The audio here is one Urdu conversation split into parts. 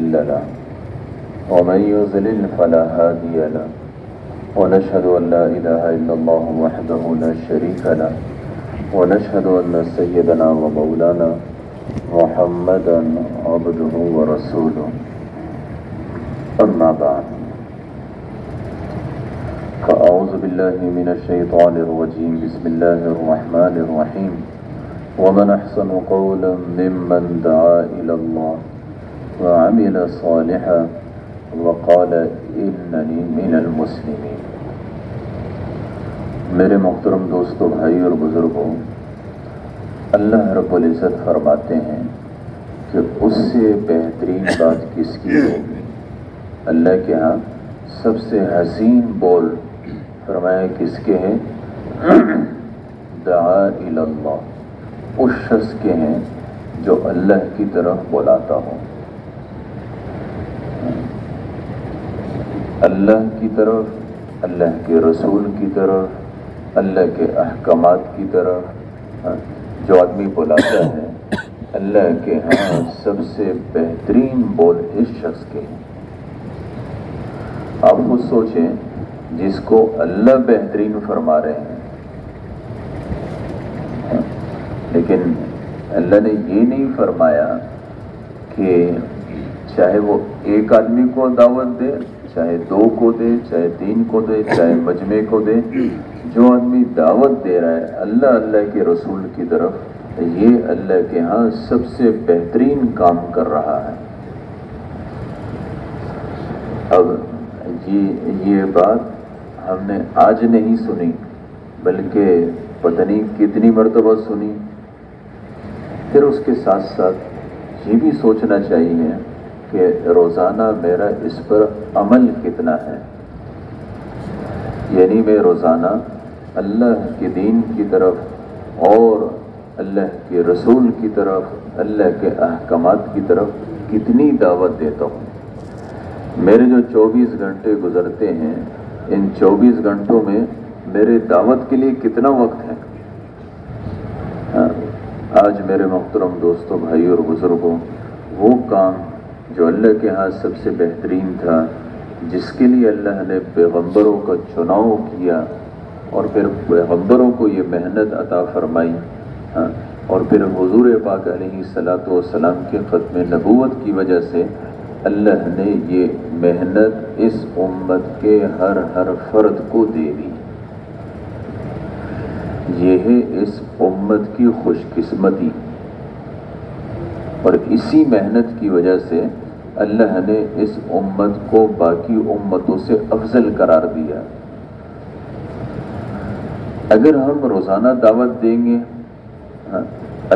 مضل له ومن يضلل فلا هادي له ونشهد أن لا إله إلا الله وحده لا شريك له ونشهد أن سيدنا ومولانا محمدا عبده ورسوله أما بعد فأعوذ بالله من الشيطان الرجيم بسم الله الرحمن الرحيم ومن أحسن قولا ممن دعا إلى الله وعمل صالحا وقال إنني من المسلمين۔ میرے محترم دوستو، بھائی اور بزرگوں، اللہ رب العزت فرماتے ہیں کہ اس سے بہترین بات کس کی ہوگی؟ اللہ کے ہاں سب سے حسین بول فرمایا کس کے ہیں؟ دعا الی اللہ، اس شخص کے ہیں جو اللہ کی طرف بلاتا ہو، اللہ کی طرف، اللہ کے رسول کی طرف، اللہ کے احکامات کی طرف جو آدمی بلاتا ہے، اللہ کے ہاں سب سے بہترین بول اس شخص کے ہیں۔ آپ خود سوچیں، جس کو اللہ بہترین فرما رہے ہیں، لیکن اللہ نے یہ نہیں فرمایا کہ چاہے وہ ایک آدمی کو دعوت دے، چاہے دو کو دے، چاہے تین کو دے، چاہے مجمع کو دے، جو آدمی دعوت دے رہا ہے اللہ اللہ کے رسول کی طرف، یہ اللہ کے ہاں سب سے بہترین کام کر رہا ہے۔ اب یہ بات ہم نے آج نہیں سنی، بلکہ پتہ نہیں کتنی مرتبہ سنی۔ پھر اس کے ساتھ ساتھ یہ بھی سوچنا چاہیے کہ روزانہ میرا اس پر عمل کتنا ہے، یعنی میں روزانہ اللہ کے دین کی طرف اور اللہ کے رسول کی طرف، اللہ کے احکامات کی طرف کتنی دعوت دیتا ہوں۔ میرے جو 24 گھنٹے گزرتے ہیں، ان 24 گھنٹوں میں میرے دعوت کے لیے کتنا وقت ہے؟ آج میرے محترم دوستوں، بھائی اور بزرگوں، وہ کام جو اللہ کے ہاں سب سے بہترین تھا، جس کے لیے اللہ نے پیغمبروں کا چناؤ کیا اور پھر پیغمبروں کو یہ محنت عطا فرمائی، اور پھر حضور پاک علیہ الصلاۃ والسلام کے ختم نبوت کی وجہ سے اللہ نے یہ محنت اس امت کے ہر فرد کو دے دی۔ یہ ہے اس امت کی خوش قسمتی، اور اسی محنت کی وجہ سے اللہ نے اس امت کو باقی امتوں سے افضل قرار دیا۔ اگر ہم روزانہ دعوت دیں گے،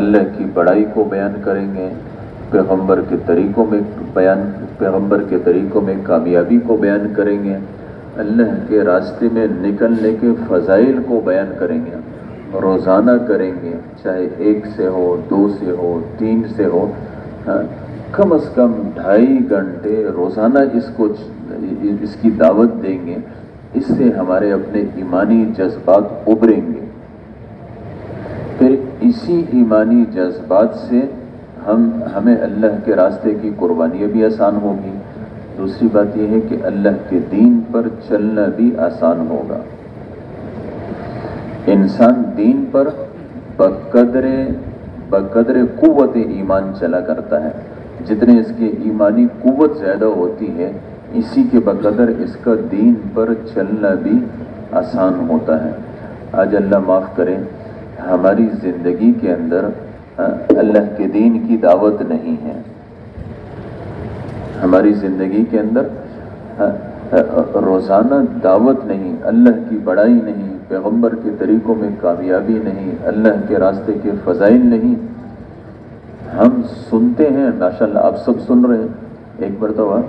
اللہ کی بڑائی کو بیان کریں گے، پیغمبر کے طریقوں میں کامیابی کو بیان کریں گے، اللہ کے راستے میں نکلنے کے فضائل کو بیان کریں گے، روزانہ کریں گے، چاہے 1 سے ہو، 2 سے ہو، 3 سے ہو، کم از کم 2.5 گھنٹے روزانہ اس کی دعوت دیں گے، اس سے ہمارے اپنے ایمانی جذبات ابھریں گے۔ پھر اسی ایمانی جذبات سے ہمیں اللہ کے راستے کی قربانیاں بھی آسان ہوگی۔ دوسری بات یہ ہے کہ اللہ کے دین پر چلنا بھی آسان ہوگا۔ انسان دین پر بقدر قوت ایمان چلا کرتا ہے، جتنے اس کی ایمانی قوت زیادہ ہوتی ہے، اسی کے بقدر اس کا دین پر چلنا بھی آسان ہوتا ہے۔ آج اللہ معاف کرے، ہماری زندگی کے اندر اللہ کے دین کی دعوت نہیں ہے، ہماری زندگی کے اندر روزانہ دعوت نہیں، اللہ کی بڑائی نہیں، پیغمبر کے طریقوں میں کامیابی نہیں، اللہ کے راستے کے فضائل نہیں۔ ہم سنتے ہیں، ماشاءاللہ آپ سب سن رہے ہیں۔ ایک مرتبہ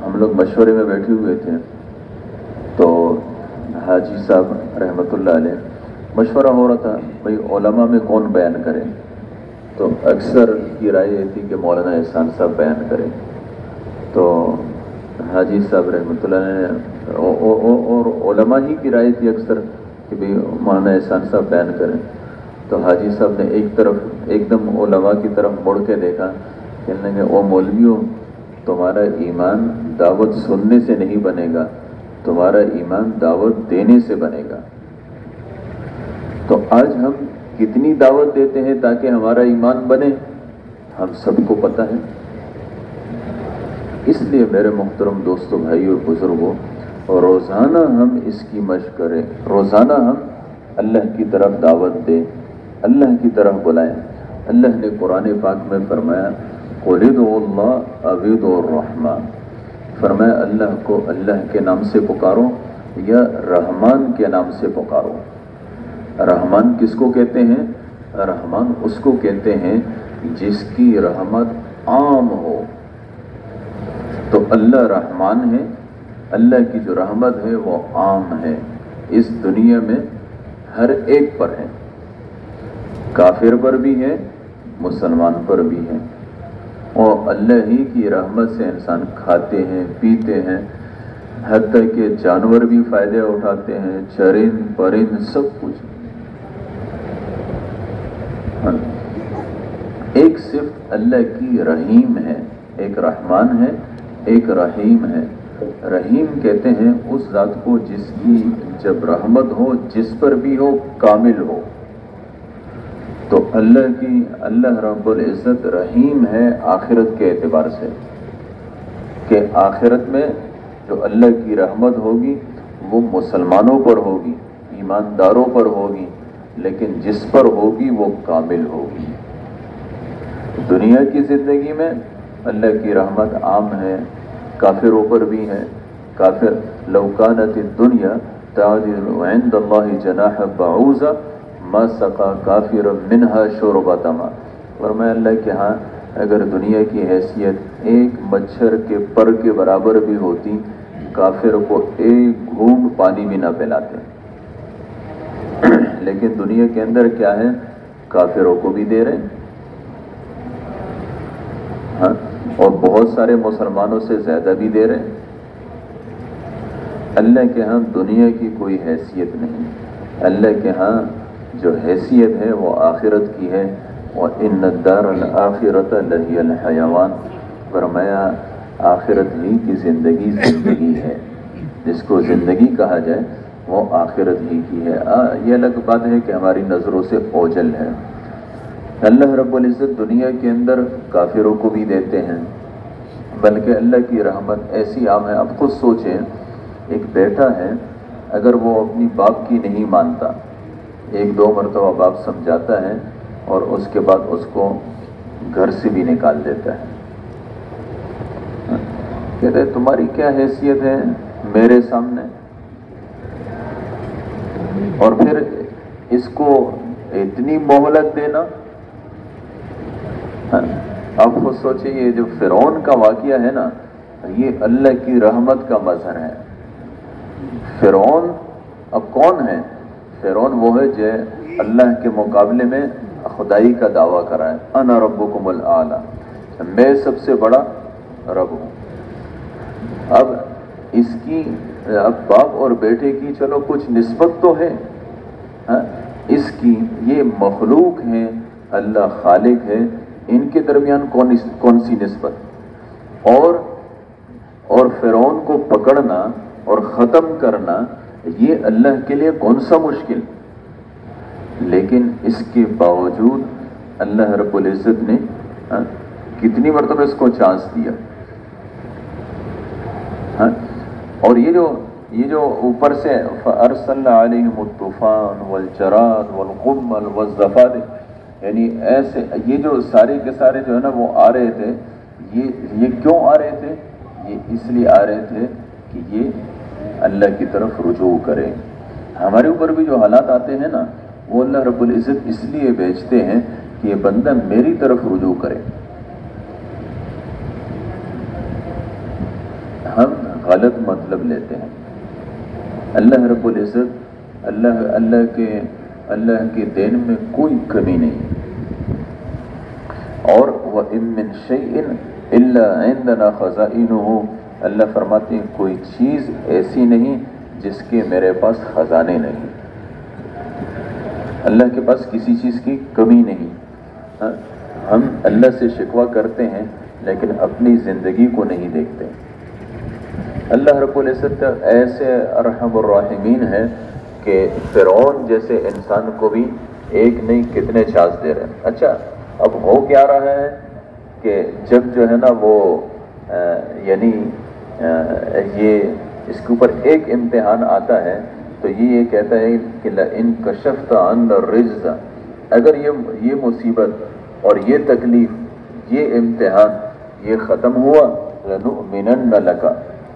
ہم لوگ مشورے میں بیٹھے ہوئے تھے، تو حاجی صاحب رحمۃ اللہ علیہ مشورہ ہو رہا تھا، بھئی علماء میں کون بیان کرے؟ تو اکثر کی رائے یہ تھی کہ مولانا احسان صاحب بیان کریں۔ تو حاجی صاحب رحمۃ اللہ علیہ اور علماء ہی کی رائے تھی اکثر کہ بھئی مولانا احسان صاحب بیان کریں۔ تو حاجی صاحب نے ایک دم علماء کی طرف مڑ کے دیکھا، کہنے لگے، او مولویوں، تمہارا ایمان دعوت سننے سے نہیں بنے گا، تمہارا ایمان دعوت دینے سے بنے گا۔ تو آج ہم کتنی دعوت دیتے ہیں تاکہ ہمارا ایمان بنے، ہم سب کو پتہ ہے۔ اس لیے میرے محترم دوستوں، بھائی اور بزرگوں، روزانہ ہم اس کی مشق کریں، روزانہ ہم اللہ کی طرف دعوت دیں، اللہ کی طرف بلائیں۔ اللہ نے قرآن پاک میں فرمایا قُلِ ادْعُوا اللَّهَ أَوِ ادْعُوا الرَّحْمَٰنَ، فرمایا اللہ کو اللہ کے نام سے پکارو یا رحمان کے نام سے پکارو۔ رحمان کس کو کہتے ہیں؟ رحمان اس کو کہتے ہیں جس کی رحمت عام ہو۔ تو اللہ رحمان ہے، اللہ کی جو رحمت ہے وہ عام ہے، اس دنیا میں ہر ایک پر ہے، کافر پر بھی ہے، مسلمان پر بھی ہے۔ اور اللہ ہی کی رحمت سے انسان کھاتے ہیں، پیتے ہیں، حتیٰ کہ جانور بھی فائدے اٹھاتے ہیں، چرند پرند سب کچھ۔ ایک صرف اللہ کی رحیم ہے، ایک رحمان ہے، ایک رحیم ہے۔ رحیم کہتے ہیں اس ذات کو جس کی جب رحمت ہو جس پر بھی ہو کامل ہو۔ تو اللہ رب العزت رحیم ہے آخرت کے اعتبار سے، کہ آخرت میں جو اللہ کی رحمت ہوگی وہ مسلمانوں پر ہوگی، ایمانداروں پر ہوگی، لیکن جس پر ہوگی وہ کامل ہوگی۔ دنیا کی زندگی میں اللہ کی رحمت عام ہے، کافروں پر بھی ہے۔ کافر لو کانت الدنیا تعدل عند اللہ جناح بعوضہ ما سقا کافرا منہا شربۃ ماء، فرمایا اللہ کے ہاں اگر دنیا کی حیثیت ایک مچھر کے پر کے برابر بھی ہوتی، کافر کو ایک گھونٹ پانی بھی نہ پلاتے۔ لیکن دنیا کے اندر کیا ہے، کافروں کو بھی دے رہے ہیں، ہاں، اور بہت سارے مسلمانوں سے زیادہ بھی دے رہے ہیں۔ اللہ کے ہاں دنیا کی کوئی حیثیت نہیں، اللہ کے ہاں جو حیثیت ہے وہ آخرت کی ہے۔ وَإِنَّ الدَّارَ الْآخِرَةَ لَهِيَ الْحَيَوَانُ، فرمایا آخرت ہی کی زندگی ہے، جس کو زندگی کہا جائے وہ آخرت ہی کی ہے۔ یہ الگ بات ہے کہ ہماری نظروں سے اوجھل ہے۔ اللہ رب العزت دنیا کے اندر کافروں کو بھی دیتے ہیں، بلکہ اللہ کی رحمت ایسی عام ہے۔ اب خود سوچیں، ایک بیٹا ہے، اگر وہ اپنی باپ کی نہیں مانتا، ایک دو مرتبہ باپ سمجھاتا ہے اور اس کے بعد اس کو گھر سے بھی نکال دیتا ہے، کہتے ہیں تمہاری کیا حیثیت ہے میرے سامنے، اور پھر اس کو اتنی مہلت دینا۔ اب خود سوچیں، یہ جو فرعون کا واقعہ ہے نا، یہ اللہ کی رحمت کا مظہر ہے۔ فرعون اب کون ہے؟ فرعون وہ ہے جو اللہ کے مقابلے میں خدائی کا دعویٰ کرائے، انا ربکم الاعلی، میں سب سے بڑا رب ہوں۔ اب اس کی اب باپ اور بیٹے کی چلو کچھ نسبت تو ہے، اس کی یہ مخلوق ہیں، اللہ خالق ہے، ان کے درمیان کون سی نسبت؟ اور فرعون کو پکڑنا اور ختم کرنا یہ اللہ کے لیے کون سا مشکل؟ لیکن اس کے باوجود اللہ رب العزت نے کتنی مرتبہ اس کو چانس دیا، اور یہ جو اوپر سے فَأَرْسَلْنَا عَلَيْهِمُ الطُّوفَانَ وَالْجَرَادَ وَالْقُمَّلَ وَالضَّفَادِعَ، یعنی ایسے یہ جو سارے کے سارے جو ہے نا وہ آ رہے تھے، یہ کیوں آ رہے تھے؟ یہ اس لیے آ رہے تھے کہ یہ اللہ کی طرف رجوع کریں۔ ہمارے اوپر بھی جو حالات آتے ہیں نا، وہ اللہ رب العزت اس لیے بھیجتے ہیں کہ یہ بندہ میری طرف رجوع کرے۔ ہم غلط مطلب لیتے ہیں۔ اللہ رب العزت اللہ کے دین میں کوئی کمی نہیں، اور وَإِن مِّن شَيْءٍ إِلَّا عِندَنَا خَزَائِنُهُ، اللہ فرماتے ہیں کوئی چیز ایسی نہیں جس کے میرے پاس خزانے نہیں۔ اللہ کے پاس کسی چیز کی کمی نہیں۔ ہم اللہ سے شکوہ کرتے ہیں لیکن اپنی زندگی کو نہیں دیکھتے۔ اللہ رب العزت ایسے ارحم الراحمین ہے کہ فرعون جیسے انسان کو بھی ایک نہیں کتنے چانس دے رہے ہیں۔ اچھا اب ہو کیا رہا ہے کہ جب جو ہے نا وہ یعنی یہ اس کے اوپر ایک امتحان آتا ہے تو یہ کہتا ہے کہ لئن کشفت عنا الرجز، اگر یہ مصیبت اور یہ تکلیف یہ امتحان یہ ختم ہوا لنؤمنن لک،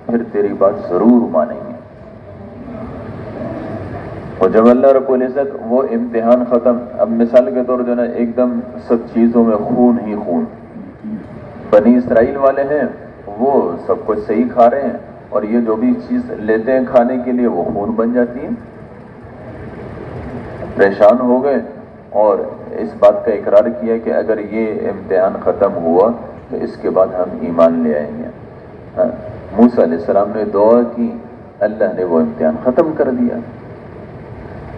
پھر تیری بات ضرور مانیں گے۔ اور جب اللہ رب العزت وہ امتحان ختم، اب مثال کے طور جو ہے نا ایک دم سب چیزوں میں خون ہی خون، بنی اسرائیل والے ہیں وہ سب کچھ صحیح کھا رہے ہیں اور یہ جو بھی چیز لیتے ہیں کھانے کے لیے وہ خون بن جاتی ہے، پریشان ہو گئے اور اس بات کا اقرار کیا کہ اگر یہ امتحان ختم ہوا تو اس کے بعد ہم ایمان لے آئیں گے۔ موسیٰ علیہ السلام نے دعا کی، اللہ نے وہ امتحان ختم کر دیا،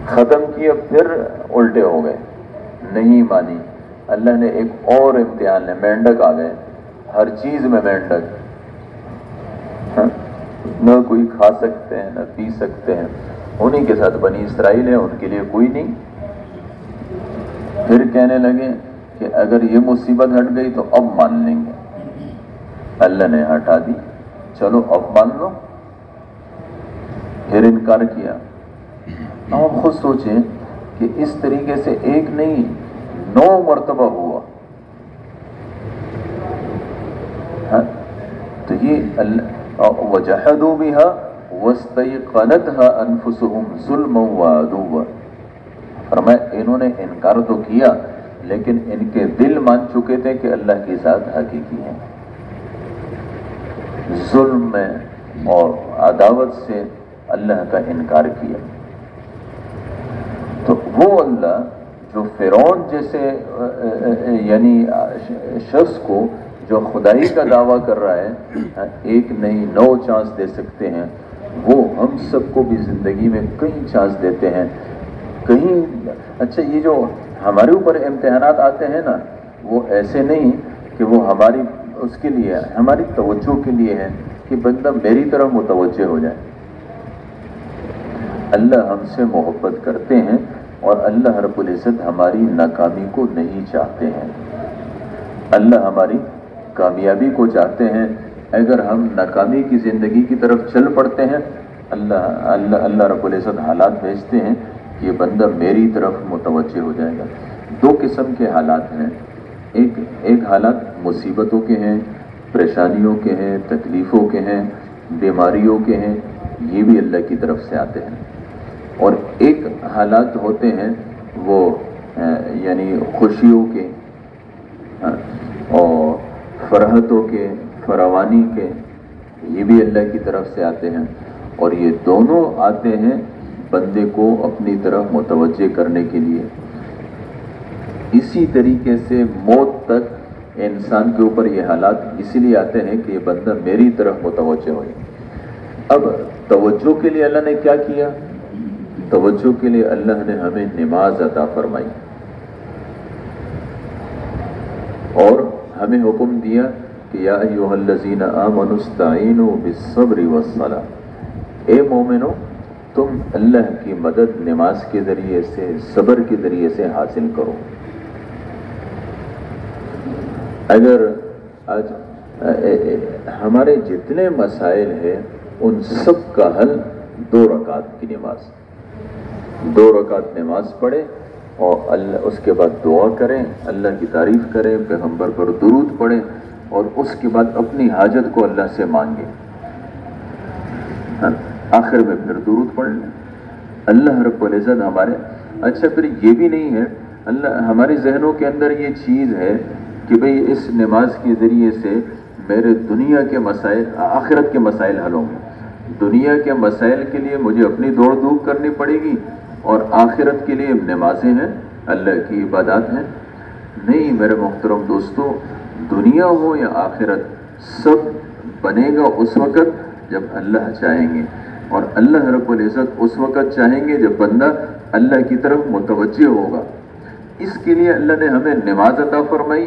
ختم کیا، پھر الٹے ہو گئے، نہیں مانی۔ اللہ نے ایک اور امتحان لے، مینڈک آ گئے، ہر چیز میں مینڈک، نہ کوئی کھا سکتے ہیں نہ پی سکتے ہیں، انہی کے ساتھ بنی اسرائیل ہے، ان کے لیے کوئی نہیں۔ پھر کہنے لگے کہ اگر یہ مصیبت ہٹ گئی تو اب مان لیں گے، اللہ نے ہٹا دی، چلو اب مان لو، پھر انکار کیا۔ آپ خود سوچیں کہ اس طریقے سے ایک نہیں 9 مرتبہ ہوا، تو یہ وَجَحَدُوا بِهَا وَاسْتَيْقَنَتْهَا أَنفُسُهُمْ ظُلْمًا وَعُدُوًّا، فرمایا انہوں نے انکار تو کیا لیکن ان کے دل مان چکے تھے کہ اللہ کی ذات حقیقی ہے۔ ظلم میں اور عداوت سے اللہ کا انکار کیا۔ تو وہ اللہ جو فرعون جیسے یعنی شخص کو جو خدائی کا دعویٰ کر رہا ہے ایک نہیں 9 چانس دے سکتے ہیں، وہ ہم سب کو بھی زندگی میں کئی چانس دیتے ہیں۔ کہیں اچھا یہ جو ہمارے اوپر امتحانات آتے ہیں نا وہ ایسے نہیں کہ وہ ہماری اس کے لیے ہماری توجہ کے لیے ہے کہ بندہ میری طرف متوجہ ہو جائے۔ اللہ ہم سے محبت کرتے ہیں اور اللہ رب العزت ہماری ناکامی کو نہیں چاہتے ہیں، اللہ ہماری کامیابی کو چاہتے ہیں۔ اگر ہم ناکامی کی زندگی کی طرف چل پڑتے ہیں اللہ رب العزت حالات بھیجتے ہیں کہ یہ بندہ میری طرف متوجہ ہو جائے گا۔ 2 قسم کے حالات ہیں، ایک حالات مصیبتوں کے ہیں، پریشانیوں کے ہیں، تکلیفوں کے ہیں، بیماریوں کے ہیں، یہ بھی اللہ کی طرف سے آتے ہیں، اور ایک حالات ہوتے ہیں وہ یعنی خوشیوں کے اور فرحتوں کے، فراوانی کے، یہ بھی اللہ کی طرف سے آتے ہیں، اور یہ دونوں آتے ہیں بندے کو اپنی طرف متوجہ کرنے کے لیے۔ اسی طریقے سے موت تک انسان کے اوپر یہ حالات اسی لیے آتے ہیں کہ یہ بندہ میری طرف متوجہ ہوئے۔ اب توجہ کے لیے اللہ نے کیا کیا؟ توجہ کے لیے اللہ نے ہمیں نماز عطا فرمائی اور ہمیں حکم دیا کہ یا ایھا الذین آمنوا استعینوا بالصبر والصلاۃ، اے مومنو تم اللہ کی مدد نماز کے ذریعے سے، صبر کے ذریعے سے حاصل کرو۔ اگر آج ہمارے جتنے مسائل ہیں ان سب کا حل 2 رکعت کی نماز، 2 رکعت نماز پڑھیں اور اللہ اس کے بعد دعا کریں، اللہ کی تعریف کریں، پیغمبر پر درود پڑھیں اور اس کے بعد اپنی حاجت کو اللہ سے مانگیں، آخر میں پھر درود پڑھ لیں۔ اللہ رب العزت ہمارے اچھا پھر یہ بھی نہیں ہے، اللہ ہمارے ذہنوں کے اندر یہ چیز ہے کہ بھئی اس نماز کے ذریعے سے میرے دنیا کے مسائل، آخرت کے مسائل حل ہوں گے، دنیا کے مسائل کے لیے مجھے اپنی دوڑ دھوپ کرنی پڑے گی اور آخرت کے لیے نمازیں ہیں، اللہ کی عبادات ہیں۔ نہیں میرے محترم دوستو، دنیا ہو یا آخرت سب بنے گا اس وقت جب اللہ چاہیں گے، اور اللہ رب العزت اس وقت چاہیں گے جب بندہ اللہ کی طرف متوجہ ہوگا۔ اس کے لیے اللہ نے ہمیں نماز عطا فرمائی،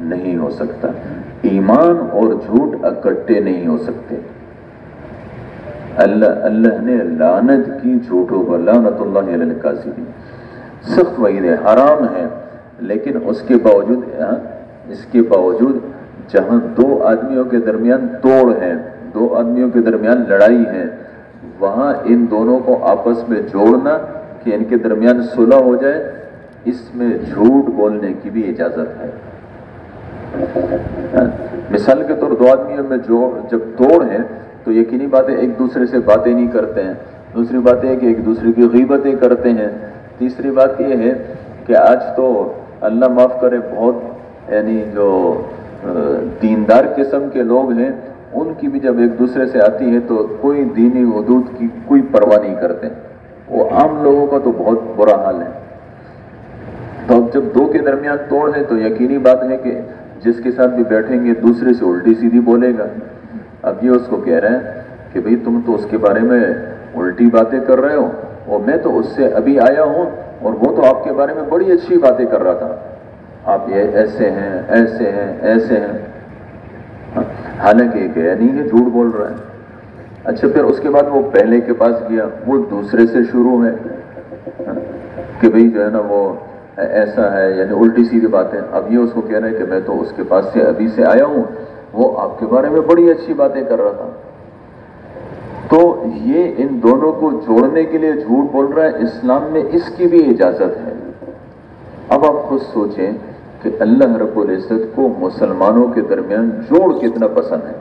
نہیں ہو سکتا. ایمان اور جھوٹ اکٹھے نہیں ہو سکتے. اللہ نے لعنت کی جھوٹوں پر، لعنت اللہ علی الکاذبین. سخت وعید ہے، حرام ہے، لیکن اس کے باوجود جہاں دو آدمیوں کے درمیان توڑ ہے، دو آدمیوں کے درمیان لڑائی ہے، وہاں ان دونوں کو آپس میں جوڑنا کہ ان کے درمیان صلح ہو جائے، اس میں جھوٹ بولنے کی بھی اجازت ہے. مثال کے طور دو آدمیوں میں جب توڑ ہے تو یقینی بات ہے ایک دوسرے سے باتیں نہیں کرتے ہیں. دوسری بات یہ ہے کہ ایک دوسرے کی غیبتیں کرتے ہیں. تیسری بات یہ ہے کہ آج تو اللہ معاف کرے بہت یعنی جو دیندار قسم کے لوگ ہیں ان کی بھی جب ایک دوسرے سے آتی ہے تو کوئی دینی حدود کی کوئی پرواہ نہیں کرتے. وہ عام لوگوں کا تو بہت برا حال ہے. تو اب جب دو کے درمیان توڑ ہے تو یقینی بات ہے کہ جس کے ساتھ بھی بیٹھیں گے دوسرے سے الٹی سیدھی بولے گا. اب یہ اس کو کہہ رہے ہیں کہ بھئی تم تو اس کے بارے میں الٹی باتیں کر رہے ہو اور میں تو اس سے ابھی آیا ہوں اور وہ تو آپ کے بارے میں بڑی اچھی باتیں کر رہا تھا. آپ یہ ایسے ہیں ایسے ہیں ایسے ہیں، حالانکہ یہ کہہ نہیں ہے، جھوٹ بول رہا ہے. اچھا پھر اس کے بعد وہ پہلے کے پاس گیا، وہ دوسرے سے شروع ہے کہ بھئی جو ہے نا وہ ایسا ہے، یعنی الٹی سیدھی باتیں. اب یہ اس کو کہہ رہے ہیں کہ میں تو اس کے پاس سے ابھی سے آیا ہوں، وہ آپ کے بارے میں بڑی اچھی باتیں کر رہا تھا. تو یہ ان دونوں کو جوڑنے کے لیے جھوٹ بول رہا ہے. اسلام میں اس کی بھی اجازت ہے. اب آپ خود سوچیں کہ اللہ رب العزت کو مسلمانوں کے درمیان جوڑ کتنا پسند ہے.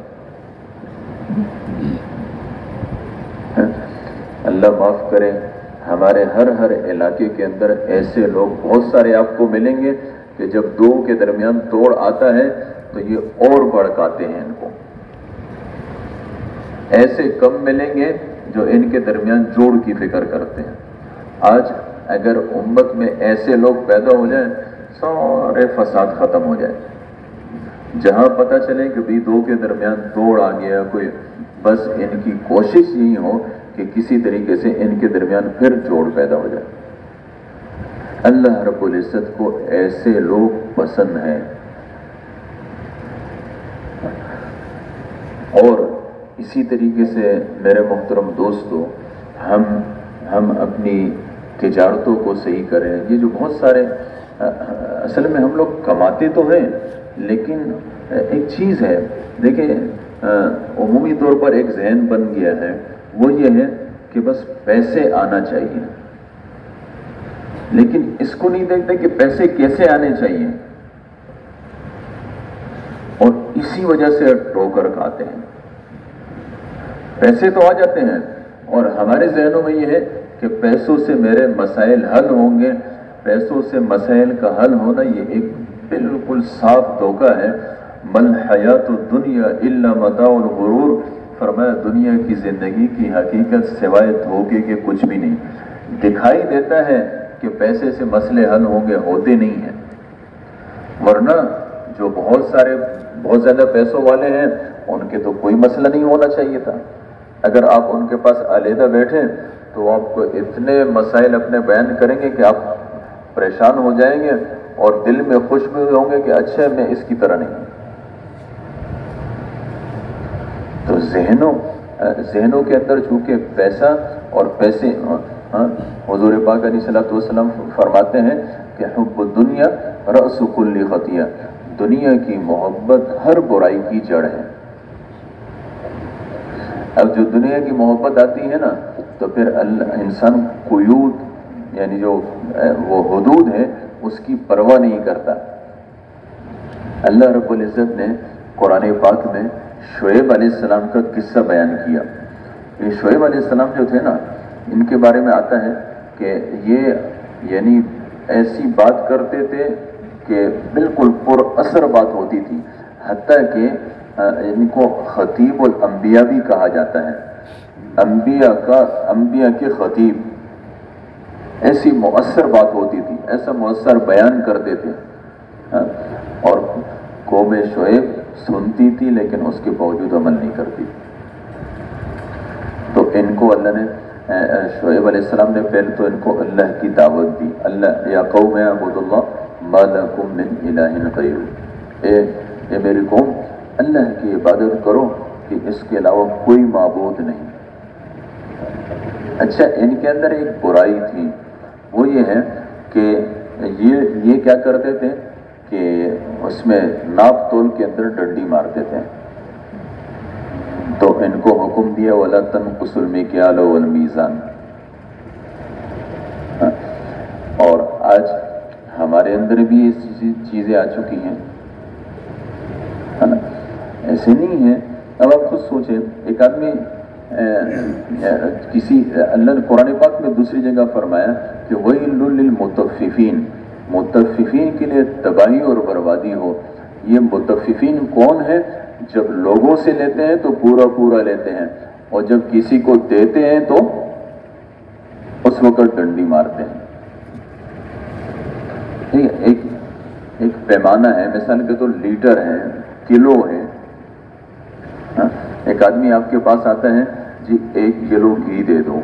اللہ معاف کرے، ہمارے ہر علاقے کے اندر ایسے لوگ بہت سارے آپ کو ملیں گے کہ جب دو کے درمیان توڑ آتا ہے تو یہ اور بھڑکاتے ہیں ان کو. ایسے کم ملیں گے جو ان کے درمیان جوڑ کی فکر کرتے ہیں. آج اگر امت میں ایسے لوگ پیدا ہو جائیں سارے فساد ختم ہو جائے. جہاں پتہ چلے کہ بھی دو کے درمیان توڑ آ گیا کوئی، بس ان کی کوشش یہی ہو کہ کسی طریقے سے ان کے درمیان پھر جوڑ پیدا ہو جائے. اللہ رب العزت کو ایسے لوگ پسند ہیں. اور اسی طریقے سے میرے محترم دوستو، ہم اپنی تجارتوں کو صحیح کریں. یہ جو بہت سارے اصل میں ہم لوگ کماتے تو ہیں، لیکن ایک چیز ہے دیکھیں، عمومی طور پر ایک ذہن بن گیا ہے، وہ یہ ہے کہ بس پیسے آنا چاہیے، لیکن اس کو نہیں دیکھتے کہ پیسے کیسے آنے چاہیے، اور اسی وجہ سے ٹھوکر کھاتے ہیں. پیسے تو آ جاتے ہیں اور ہمارے ذہنوں میں یہ ہے کہ پیسوں سے میرے مسائل حل ہوں گے. پیسوں سے مسائل کا حل ہونا یہ ایک بالکل صاف دھوکہ ہے. مل حیات الدنیا الا متاع الغرور، فرمایا دنیا کی زندگی کی حقیقت سوائے دھوکے کے کچھ بھی نہیں. دکھائی دیتا ہے کہ پیسے سے مسئلے حل ہوں گے، ہوتے نہیں ہیں. ورنہ جو بہت زیادہ پیسوں والے ہیں ان کے تو کوئی مسئلہ نہیں ہونا چاہیے تھا. اگر آپ ان کے پاس علیحدہ بیٹھیں تو آپ کو اتنے مسائل اپنے بیان کریں گے کہ آپ پریشان ہو جائیں گے اور دل میں خوش بھی ہوں گے کہ اچھا میں اس کی طرح نہیں. تو ذہنوں کے اندر چونکہ پیسہ اور پیسے، حضور پاک علیہ الصلوۃ والسلام فرماتے ہیں کہ حب الدنیا رأس کل خطیہ، دنیا کی محبت ہر برائی کی جڑ ہے. اب جو دنیا کی محبت آتی ہے نا تو پھر انسان قیود یعنی جو وہ حدود ہے اس کی پرواہ نہیں کرتا. اللہ رب العزت نے قرآن پاک میں شعیب علیہ السلام کا قصہ بیان کیا. یہ شعیب علیہ السلام جو تھے نا، ان کے بارے میں آتا ہے کہ یہ یعنی ایسی بات کرتے تھے کہ بالکل پر اثر بات ہوتی تھی، حتیٰ کہ ان کو خطیب الانبیاء بھی کہا جاتا ہے. انبیاء کے خطیب. ایسی مؤثر بات ہوتی تھی، ایسا مؤثر بیان کرتے تھے. اور قوم شعیب سنتی تھی لیکن اس کے باوجود عمل نہیں کرتی. تو ان کو اللہ نے، شعیب علیہ السلام نے پہلے تو ان کو اللہ کی دعوت دی. اللہ یا قوم اعبدوا اللہ ما لکم من الہ غیرہ، اے میری قوم، اللہ کی عبادت کرو کہ اس کے علاوہ کوئی معبود نہیں۔ اچھا، ان کے اندر ایک برائی تھی، وہ یہ ہے کہ یہ کیا کرتے تھے کہ اس میں ناپ تول کے اندر ڈنڈی مارتے تھے۔ تو ان کو حکم دیا وَلَا تَنْقُصُوا الْمِكْيَالَ وَالْمِيزَانَ۔ اور آج ہمارے اندر بھی یہ چیزیں آ چکی ہیں، ہے نا؟ ایسے نہیں ہے۔ اب آپ خود سوچیں، ایک آدمی اللہ نے قرآن پاک میں دوسری جگہ فرمایا کہ وَيْلٌ لِّلْمُطَفِّفِينَ، مطففین کے لیے تباہی اور بربادی ہو۔ یہ مطففین کون ہے؟ جب لوگوں سے لیتے ہیں تو پورا پورا لیتے ہیں، اور جب کسی کو دیتے ہیں تو اس وقت ڈنڈی مارتے ہیں۔ ٹھیک ہے، ایک پیمانہ ہے، مثال کے تو لیٹر ہے، کلو ہے۔ ایک آدمی آپ کے پاس آتا ہے، جی 1 کلو گھی دے دو۔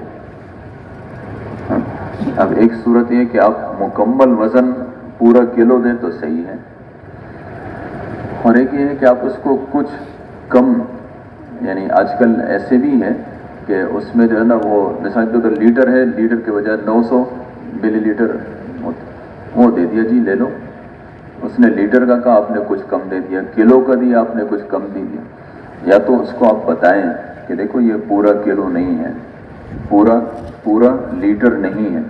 اب ایک صورت یہ کہ آپ مکمل وزن پورا کلو دیں تو صحیح ہے، اور ایک یہ ہے کہ آپ اس کو کچھ کم، یعنی آج کل ایسے بھی ہے کہ اس میں جو ہے نا وہ مثال کے طور لیٹر ہے، لیٹر کے بجائے 900 ملی لیٹر وہ دے دیا، جی لے لو۔ اس نے لیٹر کا کہا، آپ نے کچھ کم دے دیا، کلو کا دیا، آپ نے کچھ کم دے دیا۔ یا تو اس کو آپ بتائیں کہ دیکھو یہ پورا کلو نہیں ہے، پورا لیٹر نہیں ہے،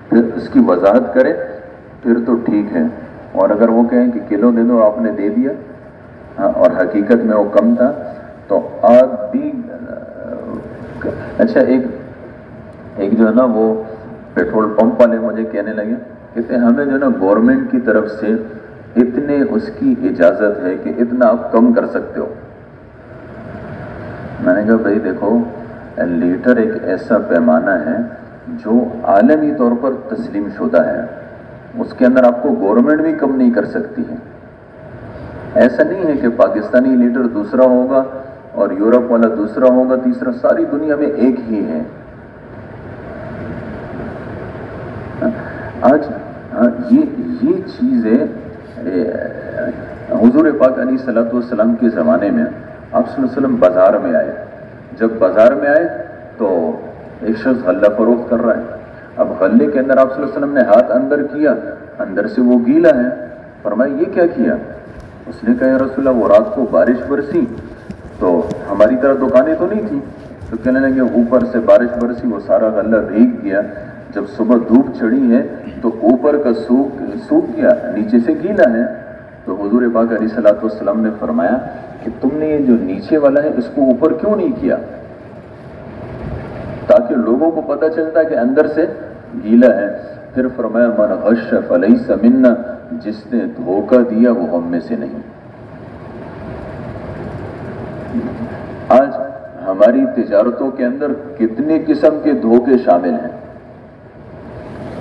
پھر اس کی وضاحت کرے، پھر تو ٹھیک ہے۔ اور اگر وہ کہیں کہ کلو دے دو، آپ نے دے دیا اور حقیقت میں وہ کم تھا، تو آپ بھی اچھا ایک جو ہے نا وہ پیٹرول پمپ والے مجھے کہنے لگے، کہتے ہیں ہمیں جو ہے نا گورنمنٹ کی طرف سے اتنے اس کی اجازت ہے کہ اتنا آپ کم کر سکتے ہو۔ میں نے کہا بھائی دیکھو، لیٹر ایک ایسا پیمانہ ہے جو عالمی طور پر تسلیم شدہ ہے، اس کے اندر آپ کو گورنمنٹ بھی کم نہیں کر سکتی ہے۔ ایسا نہیں ہے کہ پاکستانی لیٹر دوسرا ہوگا اور یورپ والا دوسرا ہوگا، تیسرا، ساری دنیا میں ایک ہی ہے۔ آج یہ چیزیں حضور پاک علیہ الصلوۃ والسلام کے زمانے میں آپ صلی اللہ علیہ وسلم بازار میں آئے۔ جب بازار میں آئے تو ایک شخص غلہ فروخت کر رہا ہے۔ اب غلے کے اندر آپ صلی اللہ علیہ وسلم نے ہاتھ اندر کیا، اندر سے وہ گیلا ہے۔ فرمایا یہ کیا کیا؟ اس نے کہا یا رسول اللہ وہ رات کو بارش برسی تو ہماری طرح دکانیں تو نہیں تھیں، تو کہنے لگے اوپر سے بارش برسی، وہ سارا غلہ بھیگ گیا، جب صبح دھوپ چڑھی ہے تو اوپر کا سوکھ گیا، نیچے سے گیلا ہے۔ تو حضور پاک علیہ الصلوۃ والسلام نے فرمایا کہ تم نے یہ جو نیچے والا ہے اس کو اوپر کیوں نہیں کیا، تاکہ لوگوں کو پتہ چلتا کہ اندر سے گیلا ہے۔ پھر فرمایا من غش فلیس منا، جس نے دھوکہ دیا وہ ہم میں سے نہیں۔ آج ہماری تجارتوں کے اندر کتنے قسم کے دھوکے شامل ہیں۔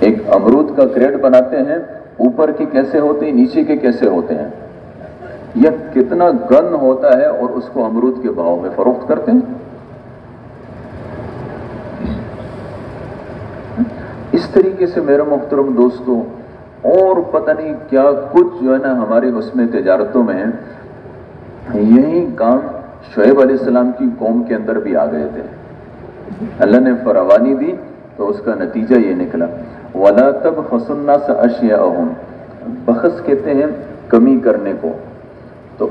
ایک امرود کا کریٹ بناتے ہیں، اوپر کے کیسے ہوتے ہیں، نیچے کے کیسے ہوتے ہیں، یہ کتنا گن ہوتا ہے، اور اس کو امرود کے بھاؤ میں فروخت کرتے ہیں۔ اس طریقے سے میرے محترم دوستوں، اور پتہ نہیں کیا کچھ جو ہے نا ہماری اس میں تجارتوں میں ہے۔ یہی کام شعیب علیہ السلام کی قوم کے اندر بھی آ گئے تھے۔ اللہ نے فراوانی دی تو اس کا نتیجہ یہ نکلا وَلَا تَبْخَسُوا النَّاسَ أَشْيَاءَهُمْ، بخس کہتے ہیں کمی کرنے کو، تو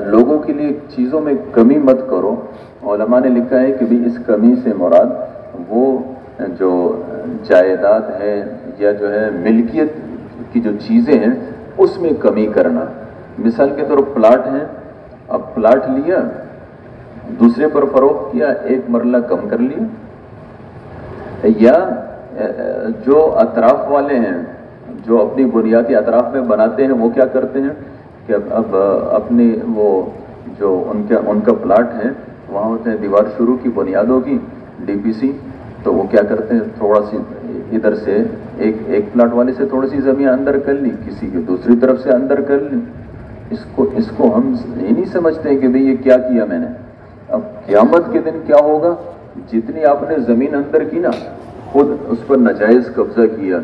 لوگوں کے لیے چیزوں میں کمی مت کرو۔ علماء نے لکھا ہے کہ بھی اس کمی سے مراد وہ جو جائیداد ہے یا جو ہے ملکیت کی جو چیزیں ہیں اس میں کمی کرنا۔ مثال کے طور پلاٹ ہیں، اب پلاٹ لیا، دوسرے پر فروخت کیا، ایک مرلہ کم کر لیا۔ یا جو اطراف والے ہیں جو اپنی بنیادی اطراف میں بناتے ہیں، وہ کیا کرتے ہیں کہ اب اپنی وہ جو ان کا پلاٹ ہے وہاں ہوتے ہیں دیوار شروع کی بنیادوں کی DPC، تو وہ کیا کرتے ہیں تھوڑا سی ادھر سے ایک پلاٹ والے سے تھوڑی سی زمین اندر کر لی، کسی کی دوسری طرف سے اندر کر لی۔ اس کو ہم یہ نہیں سمجھتے کہ بھئی یہ کیا کیا میں نے۔ اب قیامت کے دن کیا ہوگا، جتنی آپ نے زمین اندر کی نا، خود اس پر ناجائز قبضہ کیا،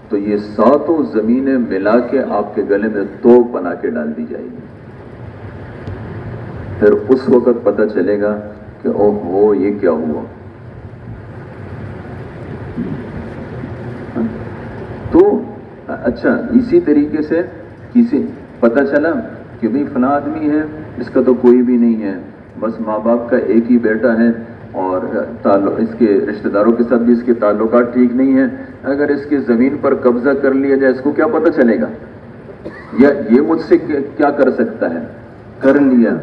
تو یہ ساتوں زمینیں ملا کے آپ کے گلے میں توپ بنا کے ڈال دی جائے گی. پھر اس وقت پتہ چلے گا کہ او ہو یہ کیا ہوا. تو اچھا اسی طریقے سے کسی پتہ چلا کہ بھئی فلاں آدمی ہے، اس کا تو کوئی بھی نہیں ہے، بس ماں باپ کا ایک ہی بیٹا ہے اور اس کے رشتہ داروں کے ساتھ بھی اس کے تعلقات ٹھیک نہیں ہیں، اگر اس کی زمین پر قبضہ کر لیا جائے اس کو کیا پتہ چلے گا؟ یا یہ مجھ سے کیا کر سکتا ہے؟ کر لیا،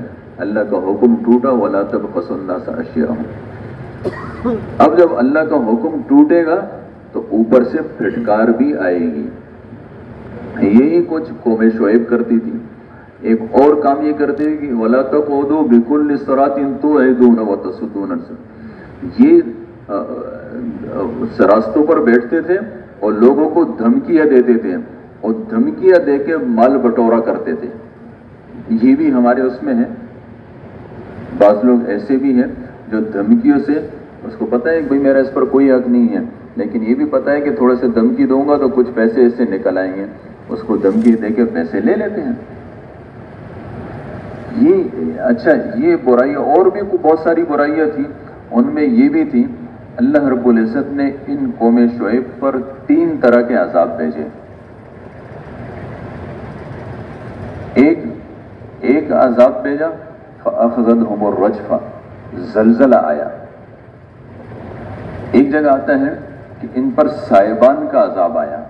اللہ کا حکم ٹوٹا وَلَا تَبْخَسُوا النَّاسَ أَشْيَاءَهُمْ. اب جب اللہ کا حکم ٹوٹے گا تو اوپر سے پھٹکار بھی آئے گی. یہی کچھ قوم شعیب کرتی تھی. ایک اور کام یہ کرتے ہیں کہ وَلَا تَقْعُدُوا بِكُلِّ صِرَاطٍ تُوعِدُونَ وَتَصُدُّونَ. یہ راستوں پر بیٹھتے تھے اور لوگوں کو دھمکیاں دیتے تھے اور دھمکیاں دے کے مال بٹورا کرتے تھے. یہ بھی ہمارے اس میں ہے. بعض لوگ ایسے بھی ہیں جو دھمکیوں سے اس کو پتہ ہے کہ بھئی میرا اس پر کوئی حق نہیں ہے، لیکن یہ بھی پتہ ہے کہ تھوڑے سے دھمکی دوں گا تو کچھ پیسے اس سے نکل آئیں گے، اس کو دھمکی دے کے پیسے لے لیتے ہیں. یہ اچھا یہ برائیاں اور بھی بہت ساری برائیاں تھیں، ان میں یہ بھی تھی. اللہ رب العزت نے ان قوم شعیب پر 3 طرح کے عذاب بھیجے. ایک عذاب بھیجا فَأَخَذَتْهُمُ الرَّجْفَةُ، زلزلہ آیا. ایک جگہ آتا ہے کہ ان پر سائبان کا عذاب آیا،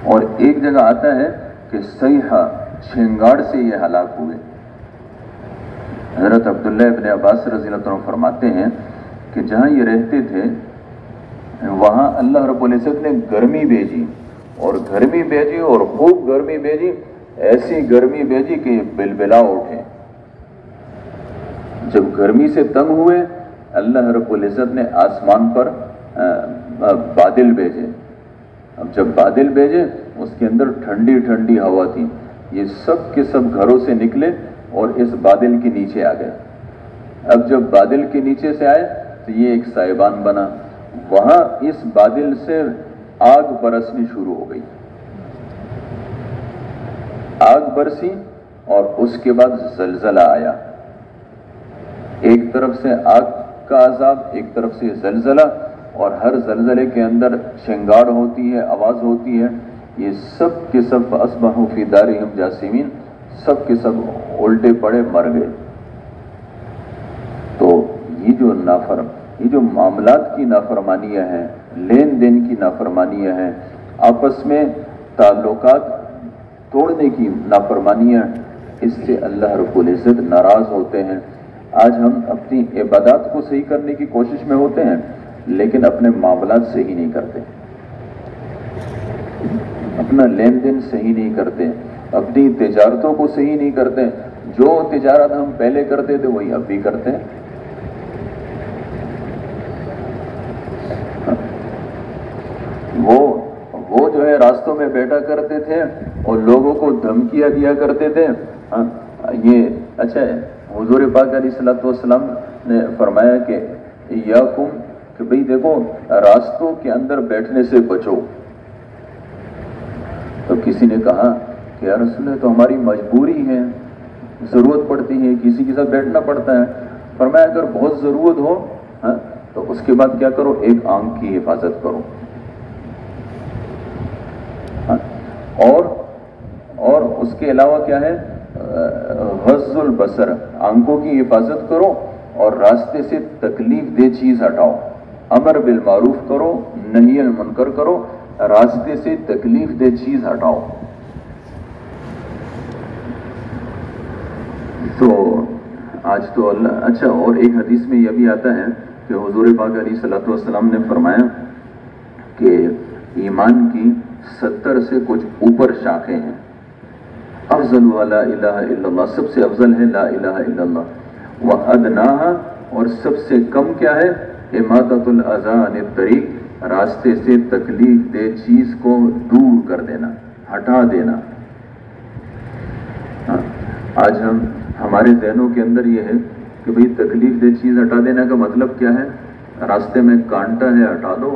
اور ایک جگہ آتا ہے کہ صیحہ چھنگاڑ سے یہ ہلاک ہوئے. حضرت عبداللہ ابن عباس رضی اللہ عنہ فرماتے ہیں کہ جہاں یہ رہتے تھے وہاں اللہ رب العزت نے گرمی بھیجی اور خوب گرمی بھیجی، ایسی گرمی بھیجی کہ یہ بلبلا اٹھے. جب گرمی سے تنگ ہوئے اللہ رب العزت نے آسمان پر بادل بھیجے. اب جب بادل بھیجے اس کے اندر ٹھنڈی ٹھنڈی ہوا تھی، یہ سب کے سب گھروں سے نکلے اور اس بادل کے نیچے آ گئے. اب جب بادل کے نیچے سے آئے تو یہ ایک سائبان بنا، وہاں اس بادل سے آگ برسنی شروع ہو گئی. آگ برسی اور اس کے بعد زلزلہ آیا. ایک طرف سے آگ کا عذاب، ایک طرف سے زلزلہ، اور ہر زلزلے کے اندر شنگاڑ ہوتی ہے، آواز ہوتی ہے. یہ سب کے سب فَأَصْبَحُوا فِي دَارِهِمْ جَاثِمِينَ، سب کے سب الٹے پڑے مر گئے. تو یہ جو معاملات کی نافرمانیاں ہیں، لین دین کی نافرمانیاں ہیں، آپس میں تعلقات توڑنے کی نافرمانیاں، اس سے اللہ رب العزت ناراض ہوتے ہیں. آج ہم اپنی عبادات کو صحیح کرنے کی کوشش میں ہوتے ہیں لیکن اپنے معاملات صحیح نہیں کرتے، اپنا لین دین صحیح نہیں کرتے، اپنی تجارتوں کو صحیح نہیں کرتے. جو تجارت ہم پہلے کرتے تھے وہی اب بھی کرتے ہیں. وہ جو ہے راستوں میں بیٹھا کرتے تھے اور لوگوں کو دھمکیاں دیا کرتے تھے. یہ اچھا ہے، حضور پاک علیہ الصلوۃ والسلام نے فرمایا کہ یاکم، کہ بھئی دیکھو راستوں کے اندر بیٹھنے سے بچو. تو کسی نے کہا کہ یا رسول اللہ تو ہماری مجبوری ہے، ضرورت پڑتی ہے، کسی کے ساتھ بیٹھنا پڑتا ہے. فرمایا اگر بہت ضرورت ہو تو اس کے بعد کیا کرو، ایک آنکھ کی حفاظت کرو، اور اس کے علاوہ کیا ہے، غض البصر، آنکھوں کی حفاظت کرو اور راستے سے تکلیف دہ چیز ہٹاؤ. امر بالمعروف کرو، نہی عن المنکر کرو، راستے سے تکلیف دہ چیز ہٹاؤ. تو آج تو اللہ اچھا. اور ایک حدیث میں یہ بھی آتا ہے کہ حضور پاک علیہ الصلوۃ والسلام نے فرمایا کہ ایمان کی 70 سے کچھ اوپر شاخیں ہیں. افضل لا الہ الا اللہ، سب سے افضل ہے لا الہ الا اللہ. وَأَدْنَاهَا، اور سب سے کم کیا ہے، اماطۃ الاذی عن الطریق، راستے سے تکلیف دہ چیز کو دور کر دینا، ہٹا دینا. آج ہمارے ذہنوں کے اندر یہ ہے کہ بھئی تکلیف دہ چیز ہٹا دینے کا مطلب کیا ہے، راستے میں کانٹا ہے ہٹا دو،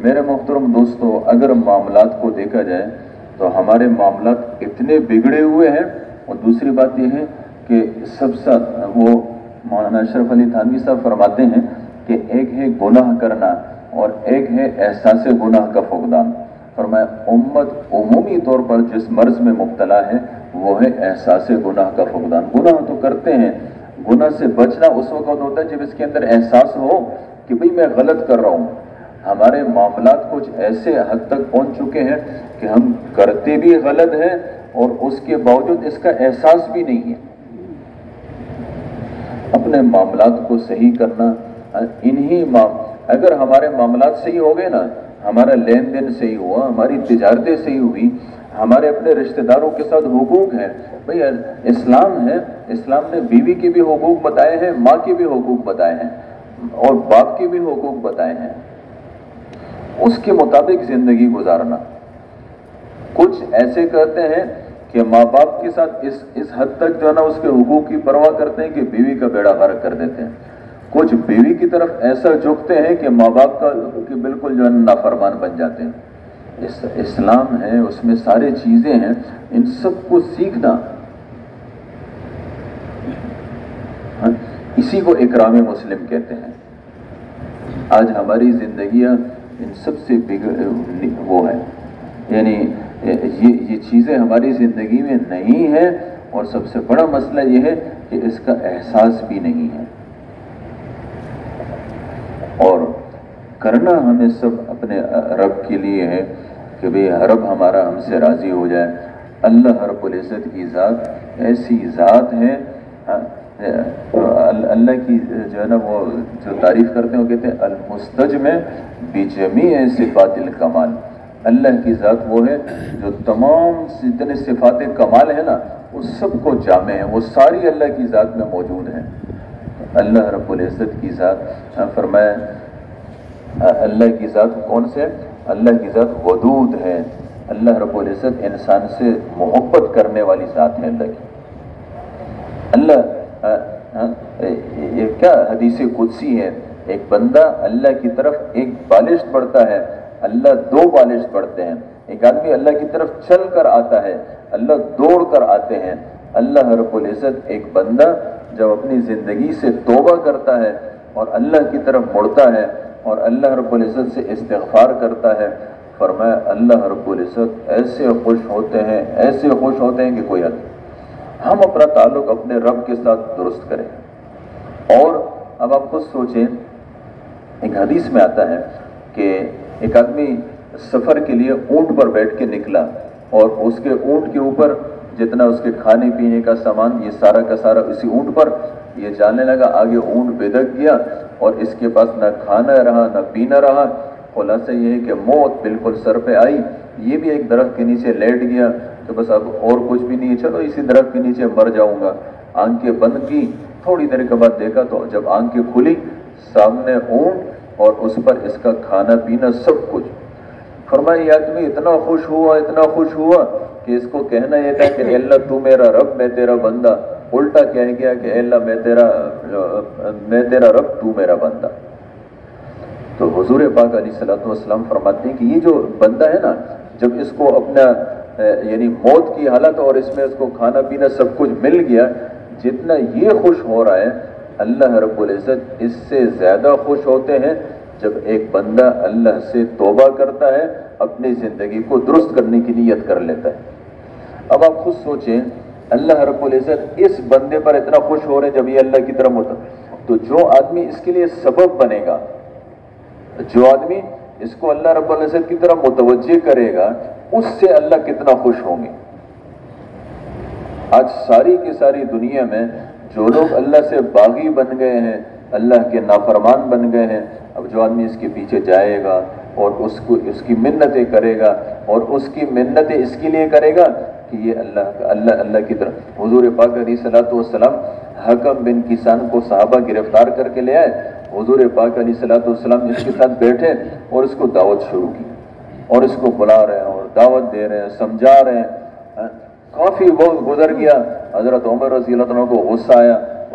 میرے محترم دوستوں، اگر معاملات کو دیکھا جائے تو ہمارے معاملات اتنے بگڑے ہوئے ہیں، اور دوسری بات یہ ہے کہ سب سے وہ مولانا اشرف علی تھانوی صاحب فرماتے ہیں کہ ایک ہے گناہ کرنا اور ایک ہے احساس گناہ کا فقدان۔ فرمایا امت عمومی طور پر جس مرض میں مبتلا ہے وہ ہے احساس گناہ کا فقدان۔ گناہ تو کرتے ہیں، گناہ سے بچنا اس وقت ہوتا ہے جب اس کے اندر احساس ہو کہ بھئی میں غلط کر رہا ہوں۔ ہمارے معاملات کچھ ایسے حد تک پہنچ چکے ہیں کہ ہم کرتے بھی غلط ہیں اور اس کے باوجود اس کا احساس بھی نہیں ہے۔ اپنے معاملات کو صحیح کرنا، اگر ہمارے معاملات صحیح ہو گئے نا، ہمارا لین دین صحیح ہوا، ہماری تجارتیں صحیح ہوئی، ہمارے اپنے رشتہ داروں کے ساتھ حقوق ہیں، بھئی اسلام ہے، اسلام نے بیوی کے بھی حقوق بتائے ہیں، ماں کے بھی حقوق بتائے ہیں اور باپ کے بھی حقوق بتائے ہیں، اس کے مطابق زندگی گزارنا۔ کچھ ایسے کہتے ہیں کہ ماں باپ کے ساتھ اس حد تک جو ہے نا اس کے حقوق کی پرواہ کرتے ہیں کہ بیوی کا بیڑا غرق کر دیتے ہیں۔ کچھ بیوی کی طرف ایسا جھکتے ہیں کہ ماں باپ کا بالکل جو ہے نافرمان بن جاتے ہیں۔ اسلام ہے، اس میں سارے چیزیں ہیں، ان سب کو سیکھنا، اسی کو اکرام مسلم کہتے ہیں۔ آج ہماری زندگیاں ان سب سے وہ ہے، یعنی یہ چیزیں ہماری زندگی میں نہیں ہیں، اور سب سے بڑا مسئلہ یہ ہے کہ اس کا احساس بھی نہیں ہے۔ اور کرنا ہمیں سب اپنے رب کے لیے ہے کہ بھئی رب ہمارا ہم سے راضی ہو جائے۔ اللہ رب العزت کی ذات ایسی ذات ہے، اللہ کی جو ہے نا وہ جو تعریف کرتے ہیں وہ کہتے ہیں المستجمع بجمیع صفات الکمال۔ اللہ کی ذات وہ ہے جو تمام جتنے صفات کمال ہے نا وہ سب کو جامع ہے، وہ ساری اللہ کی ذات میں موجود ہیں۔ اللہ رب العزت کی ذات، فرمایا اللہ کی ذات کون سے؟ اللہ کی ذات ودود ہے۔ اللہ رب العزت انسان سے محبت کرنے والی ذات ہے اللہ کی۔ یہ کیا حدیث قدسی ہے، ایک بندہ اللہ کی طرف ایک بالشت بڑھتا ہے، اللہ دو بالشت بڑھتے ہیں۔ ایک آدمی اللہ کی طرف چل کر آتا ہے، اللہ دوڑ کر آتے ہیں۔ اللہ رب العزت ایک بندہ جب اپنی زندگی سے توبہ کرتا ہے اور اللہ کی طرف مڑتا ہے اور اللہ رب العزت سے استغفار کرتا ہے، فرمایا اللہ رب العزت ایسے خوش ہوتے ہیں، ایسے خوش ہوتے ہیں کہ کوئی حد نہیں۔ ہم اپنا تعلق اپنے رب کے ساتھ درست کریں۔ اور اب آپ خود سوچیں، ایک حدیث میں آتا ہے کہ ایک آدمی سفر کے لیے اونٹ پر بیٹھ کے نکلا اور اس کے اونٹ کے اوپر جتنا اس کے کھانے پینے کا سامان یہ سارا کا سارا اسی اونٹ پر، یہ جاننے لگا آگے اونٹ بے-دھک گیا اور اس کے پاس نہ کھانا رہا نہ پینا رہا۔ خلاصہ یہ ہے کہ موت بالکل سر پہ آئی، یہ بھی ایک درخت کے نیچے لیٹ گیا تو بس اب اور کچھ بھی نہیں ہے، چلو اسی درخت کے نیچے مر جاؤں گا۔ آنکھیں بند کی، تھوڑی دیر کے بعد دیکھا تو جب آنکھیں کھلی سامنے اونٹ اور اس پر اس کا کھانا پینا سب کچھ۔ فرمایا یہ آدمی اتنا خوش ہوا کہ اس کو کہنا یہ تھا کہ اے اللہ تو میرا رب میں تیرا بندہ، الٹا کہہ گیا کہ اے اللہ میں تیرا رب تو میرا بندہ۔ تو حضور پاک علیہ الصلوۃ والسلام فرماتے ہیں کہ یہ جو بندہ ہے نا، جب اس کو اپنا یعنی موت کی حالت اور اس میں اس کو کھانا پینا سب کچھ مل گیا، جتنا یہ خوش ہو رہا ہے اللہ رب العزت اس سے زیادہ خوش ہوتے ہیں جب ایک بندہ اللہ سے توبہ کرتا ہے، اپنی زندگی کو درست کرنے کی نیت کر لیتا ہے۔ اب آپ خود سوچیں، اللہ رب العزت اس بندے پر اتنا خوش ہو رہے ہیں جب یہ اللہ کی طرف ہوتا، تو جو آدمی اس کے لیے سبب بنے گا، جو آدمی اس کو اللہ رب العزت کی طرف متوجہ کرے گا، اس سے اللہ کتنا خوش ہوں گے۔ آج ساری کی ساری دنیا میں جو لوگ اللہ سے باغی بن گئے ہیں، اللہ کے نافرمان بن گئے ہیں، اب جو آدمی اس کے پیچھے جائے گا اور اس کی منتیں کرے گا اور اس کی منتیں اس کے لیے کرے گا کہ یہ اللہ کی طرف۔ حضور پاک علیہ الصلوۃ والسلام حکم بن کسان کو صحابہ گرفتار کر کے لے آئے، حضور پاک علیہ الصلوۃ والسلام اس کے ساتھ بیٹھے اور اس کو دعوت شروع کی اور اس کو بلا رہے ہیں اور دعوت دے رہے ہیں، سمجھا رہے ہیں۔ کافی وقت گزر گیا، حضرت عمر رضی اللہ عنہ کو غصہ آیا